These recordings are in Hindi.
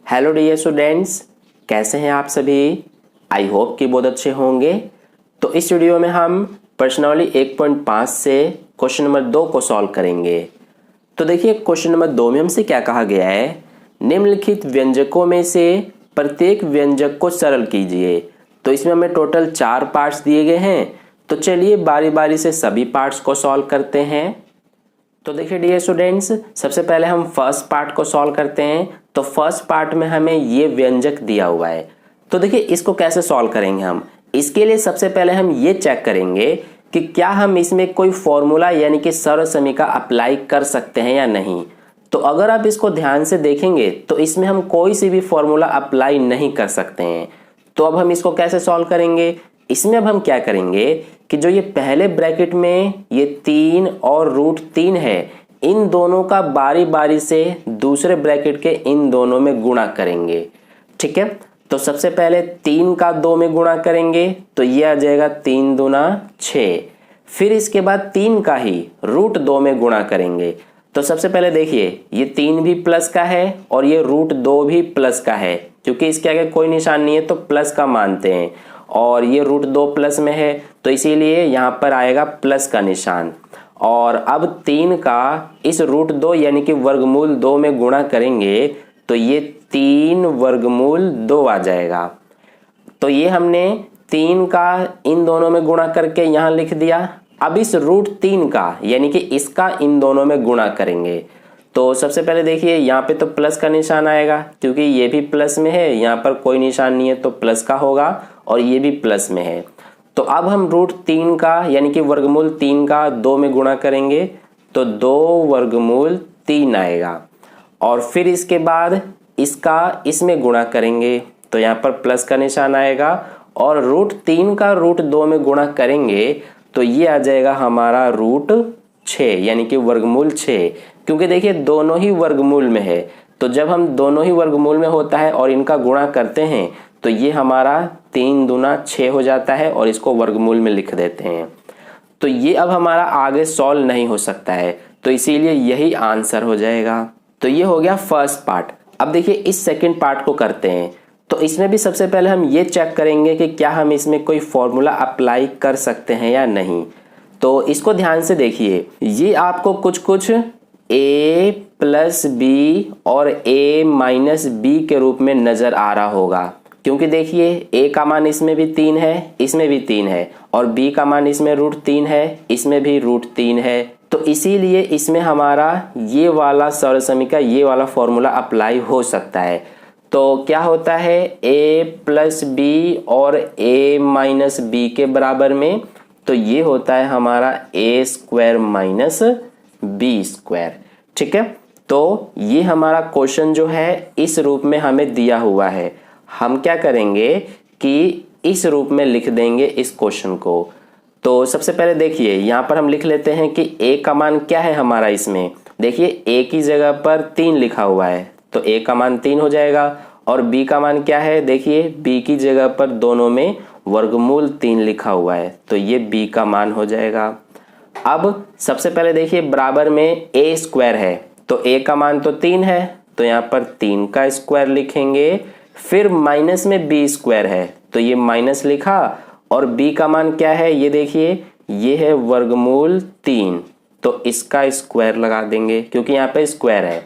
हेलो डियर स्टूडेंट्स, कैसे हैं आप सभी। आई होप कि बहुत अच्छे होंगे। तो इस वीडियो में हम प्रश्नावली 1.5 से क्वेश्चन नंबर 2 को सॉल्व करेंगे। तो देखिए क्वेश्चन नंबर 2 में हमसे क्या कहा गया है, निम्नलिखित व्यंजकों में से प्रत्येक व्यंजक को सरल कीजिए। तो इसमें हमें टोटल 4 पार्ट्स दिए गए हैं। तो चलिए बारी बारी से सभी पार्ट्स को सॉल्व करते हैं। तो देखिए डियर स्टूडेंट्स, सबसे पहले हम फर्स्ट पार्ट को सॉल्व करते हैं। तो फर्स्ट पार्ट में हमें ये व्यंजक दिया हुआ है। तो देखिए इसको कैसे सॉल्व करेंगे हम। इसके लिए सबसे पहले हम ये चेक करेंगे कि क्या हम इसमें कोई फॉर्मूला यानी कि सर्व समीकरण अप्लाई कर सकते हैं या नहीं। तो अगर आप इसको ध्यान से देखेंगे तो इसमें हम कोई सी भी फॉर्मूला अप्लाई नहीं कर सकते हैं। तो अब हम इसको कैसे सॉल्व करेंगे। इसमें अब हम क्या करेंगे कि जो ये पहले ब्रैकेट में ये 3 और √3 है, इन दोनों का बारी बारी से दूसरे ब्रैकेट के इन दोनों में गुणा करेंगे। ठीक है, तो सबसे पहले 3 का 2 में गुणा करेंगे तो ये आ जाएगा 3 दूना 6। फिर इसके बाद 3 का ही √2 में गुणा करेंगे। तो सबसे पहले देखिए ये 3 भी प्लस का है और ये √2 भी प्लस का है, क्योंकि इसके आगे कोई निशान नहीं है तो प्लस का मानते हैं। और ये √2 प्लस में है तो इसीलिए यहाँ पर आएगा प्लस का निशान। और अब 3 का इस √2 यानी कि वर्गमूल 2 में गुणा करेंगे तो ये 3 वर्गमूल 2 आ जाएगा। तो ये हमने 3 का इन दोनों में गुणा करके यहाँ लिख दिया। अब इस √3 का यानी कि इसका इन दोनों में गुणा करेंगे। तो सबसे पहले देखिए यहाँ पे तो प्लस का निशान आएगा, क्योंकि ये भी प्लस में है, यहाँ पर कोई निशान नहीं है तो प्लस का होगा, और ये भी प्लस में है। तो अब हम √3 का यानी कि वर्गमूल 3 का 2 में गुणा करेंगे तो 2 वर्गमूल 3 आएगा। और फिर इसके बाद इसका इसमें गुणा करेंगे तो यहाँ पर प्लस का निशान आएगा। और √3 का √2 में गुणा करेंगे तो ये आ जाएगा हमारा √6 यानी कि वर्गमूल 6, क्योंकि देखिए दोनों ही वर्गमूल में है। तो जब हम दोनों ही वर्गमूल में होता है और इनका गुणा करते हैं तो ये हमारा 3 दूना 6 हो जाता है और इसको वर्गमूल में लिख देते हैं। तो ये अब हमारा आगे सॉल्व नहीं हो सकता है, तो इसीलिए यही आंसर हो जाएगा। तो ये हो गया फर्स्ट पार्ट। अब देखिए इस सेकंड पार्ट को करते हैं। तो इसमें भी सबसे पहले हम ये चेक करेंगे कि क्या हम इसमें कोई फॉर्मूला अप्लाई कर सकते हैं या नहीं। तो इसको ध्यान से देखिए, ये आपको कुछ a + b और a - b के रूप में नजर आ रहा होगा, क्योंकि देखिए a का मान इसमें भी 3 है, इसमें भी 3 है, और b का मान इसमें √3 है, इसमें भी √3 है। तो इसीलिए इसमें हमारा ये वाला सर्व समीकरण, ये वाला फॉर्मूला अप्लाई हो सकता है। तो क्या होता है, a + b और a - b के बराबर में, तो ये होता है हमारा a² - b²। ठीक है, तो ये हमारा क्वेश्चन जो है इस रूप में हमें दिया हुआ है। हम क्या करेंगे कि इस रूप में लिख देंगे इस क्वेश्चन को। तो सबसे पहले देखिए यहाँ पर हम लिख लेते हैं कि a का मान क्या है हमारा। इसमें देखिए a की जगह पर 3 लिखा हुआ है तो a का मान 3 हो जाएगा। और b का मान क्या है, देखिए b की जगह पर दोनों में वर्गमूल 3 लिखा हुआ है तो ये b का मान हो जाएगा। अब सबसे पहले देखिए बराबर में a² है, तो a का मान तो 3 है तो यहाँ पर 3 का स्क्वायर लिखेंगे। फिर माइनस में b² है तो ये माइनस लिखा, और b का मान क्या है, ये देखिए ये है वर्गमूल 3, तो इसका स्क्वायर लगा देंगे क्योंकि यहाँ पे स्क्वायर है।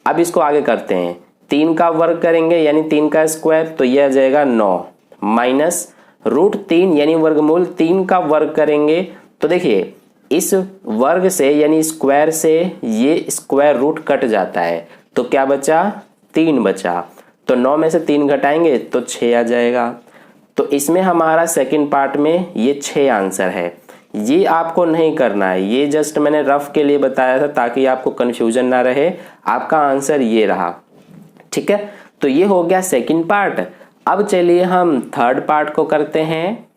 अब इसको आगे करते हैं, 3 का वर्ग करेंगे यानी 3 का स्क्वायर, तो ये आ जाएगा 9, माइनस √3 यानी वर्गमूल 3 का वर्ग करेंगे। तो देखिए इस वर्ग से यानी स्क्वायर से ये स्क्वायर रूट कट जाता है, तो क्या बचा, 3 बचा। तो 9 में से 3 घटाएंगे तो 6 आ जाएगा। तो इसमें हमारा सेकंड पार्ट में ये 6 आंसर है। ये आपको नहीं करना है, ये जस्ट मैंने रफ के लिए बताया था ताकि आपको कंफ्यूजन ना रहे। आपका आंसर ये रहा। ठीक है, तो ये हो गया सेकंड पार्ट। अब चलिए हम थर्ड पार्ट को करते हैं।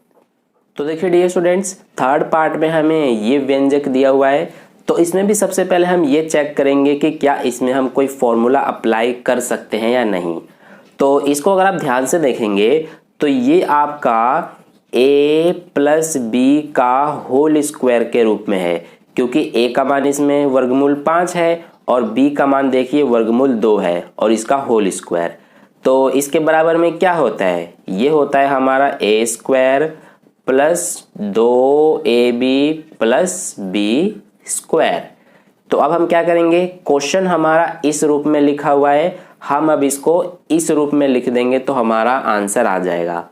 तो देखिए डियर स्टूडेंट्स, थर्ड पार्ट में हमें ये व्यंजक दिया हुआ है। तो इसमें भी सबसे पहले हम ये चेक करेंगे कि क्या इसमें हम कोई फॉर्मूला अप्लाई कर सकते हैं या नहीं। तो इसको अगर आप ध्यान से देखेंगे तो ये आपका a + b का होल स्क्वायर के रूप में है, क्योंकि a का मान इसमें वर्गमूल 5 है और b का मान देखिए वर्गमूल 2 है और इसका होल स्क्वायर। तो इसके बराबर में क्या होता है, ये होता है हमारा a square plus 2ab plus b square. तो अब हम क्या करेंगे, क्वेश्चन हमारा इस रूप में लिखा हुआ है, हम अब इसको इस रूप में लिख देंगे तो हमारा आंसर आ जाएगा।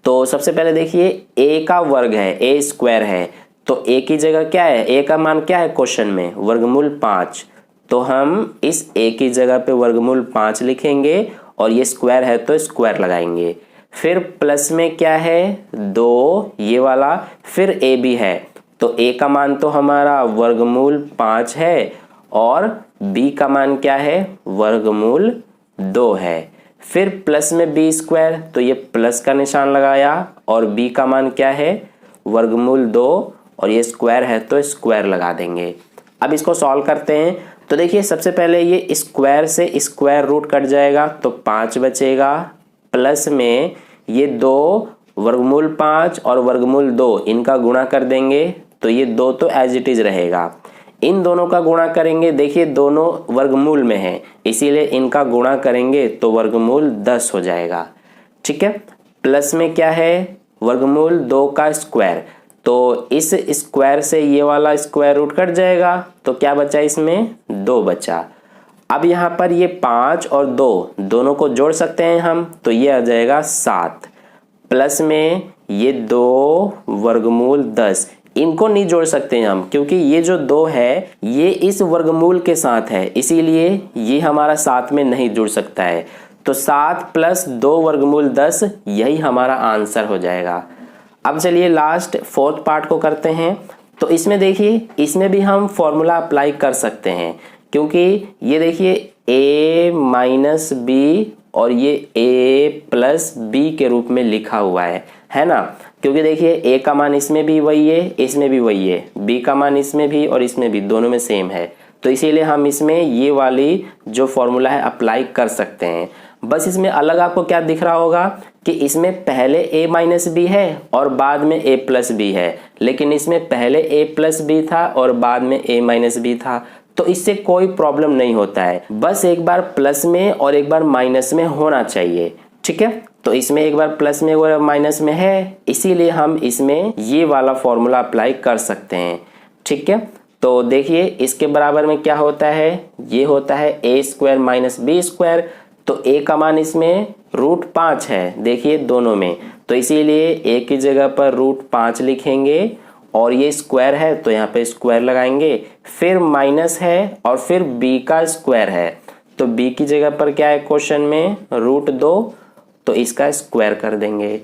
तो सबसे पहले देखिए a का वर्ग है, a स्क्वायर है, तो a की जगह क्या है, a का मान क्या है क्वेश्चन में, वर्गमूल 5। तो हम इस a की जगह पे वर्गमूल 5 लिखेंगे और ये स्क्वायर है तो स्क्वायर लगाएंगे। फिर प्लस में क्या है 2 ये वाला, फिर a भी है, तो a का मान तो हमारा वर्गमूल 5 है और b का मान क्या है, वर्गमूल 2 है। फिर प्लस में बी स्क्वायर, तो ये प्लस का निशान लगाया और b का मान क्या है, वर्गमूल 2 और ये स्क्वायर है तो स्क्वायर लगा देंगे। अब इसको सॉल्व करते हैं। तो देखिए सबसे पहले ये स्क्वायर से स्क्वायर रूट कट जाएगा तो 5 बचेगा, प्लस में ये 2 वर्गमूल 5 और वर्गमूल 2 इनका गुणा कर देंगे तो ये 2 तो एज इट इज रहेगा। इन दोनों का गुणा करेंगे, देखिए दोनों वर्गमूल में है इसीलिए इनका गुणा करेंगे तो वर्गमूल 10 हो जाएगा। ठीक है, प्लस में क्या है, वर्गमूल 2 का स्क्वायर, तो इस स्क्वायर से ये वाला स्क्वायर रूट कट जाएगा तो क्या बचा, इसमें 2 बचा। अब यहाँ पर ये 5 और 2 दोनों को जोड़ सकते हैं हम, तो ये आ जाएगा 7, प्लस में ये 2 वर्गमूल 10, इनको नहीं जोड़ सकते हैं हम क्योंकि ये जो 2 है ये इस वर्गमूल के साथ है इसीलिए ये हमारा साथ में नहीं जुड़ सकता है। तो 7 प्लस 2 वर्गमूल 10 यही हमारा आंसर हो जाएगा। अब चलिए लास्ट 4th पार्ट को करते हैं। तो इसमें देखिए इसमें भी हम फॉर्मूला अप्लाई कर सकते हैं क्योंकि ये देखिए a माइनस बी और ये a प्लस बी के रूप में लिखा हुआ है ना, क्योंकि देखिए a का मान इसमें भी वही है इसमें भी वही है, b का मान इसमें भी और इसमें भी, दोनों में सेम है, तो इसीलिए हम इसमें ये वाली जो फॉर्मूला है अप्लाई कर सकते हैं। बस इसमें अलग आपको क्या दिख रहा होगा कि इसमें पहले a माइनस बी है और बाद में a प्लस बी है, लेकिन इसमें पहले a प्लस बी था और बाद में a माइनस बी था, तो इससे कोई प्रॉब्लम नहीं होता है, बस एक बार प्लस में और एक बार माइनस में होना चाहिए। ठीक है, तो इसमें एक बार प्लस में और माइनस में है इसीलिए हम इसमें ये वाला फॉर्मूला अप्लाई कर सकते हैं। ठीक है, तो देखिए इसके बराबर में क्या होता है, ये होता है a square minus B square, तो a का मान इसमें √5 है, देखिए दोनों में, तो इसीलिए a की जगह पर √5 लिखेंगे और ये स्क्वायर है तो यहाँ पे स्क्वायर लगाएंगे, फिर माइनस है और फिर b का स्क्वायर है, तो b की जगह पर क्या है क्वेश्चन में √2, तो इसका स्क्वायर कर देंगे।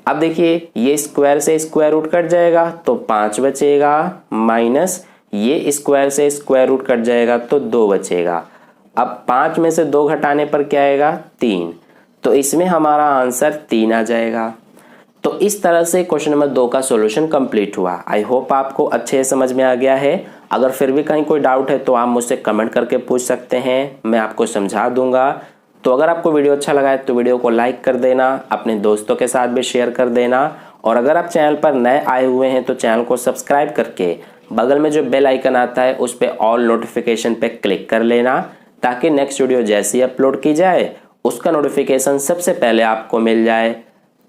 अब देखिए ये स्क्वायर से स्क्वायर रूट कट जाएगा तो 5 बचेगा, माइनस ये स्क्वायर से स्क्वायर रूट कट जाएगा तो 2 बचेगा। अब 5 में से 2 घटाने पर क्या आएगा 3, तो इसमें हमारा आंसर 3 आ जाएगा। तो इस तरह से क्वेश्चन नंबर 2 का सॉल्यूशन कंप्लीट हुआ। आई होप आपको अच्छे से समझ में आ गया है। अगर फिर भी कहीं कोई डाउट है तो आप मुझसे कमेंट करके पूछ सकते हैं, मैं आपको समझा दूंगा। तो अगर आपको वीडियो अच्छा लगा है तो वीडियो को लाइक कर देना, अपने दोस्तों के साथ भी शेयर कर देना, और अगर आप चैनल पर नए आए हुए हैं तो चैनल को सब्सक्राइब करके बगल में जो बेल आइकन आता है उस पर ऑल नोटिफिकेशन पे क्लिक कर लेना, ताकि नेक्स्ट वीडियो जैसी अपलोड की जाए उसका नोटिफिकेशन सबसे पहले आपको मिल जाए।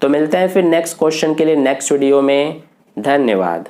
तो मिलते हैं फिर नेक्स्ट क्वेश्चन के लिए नेक्स्ट वीडियो में। धन्यवाद।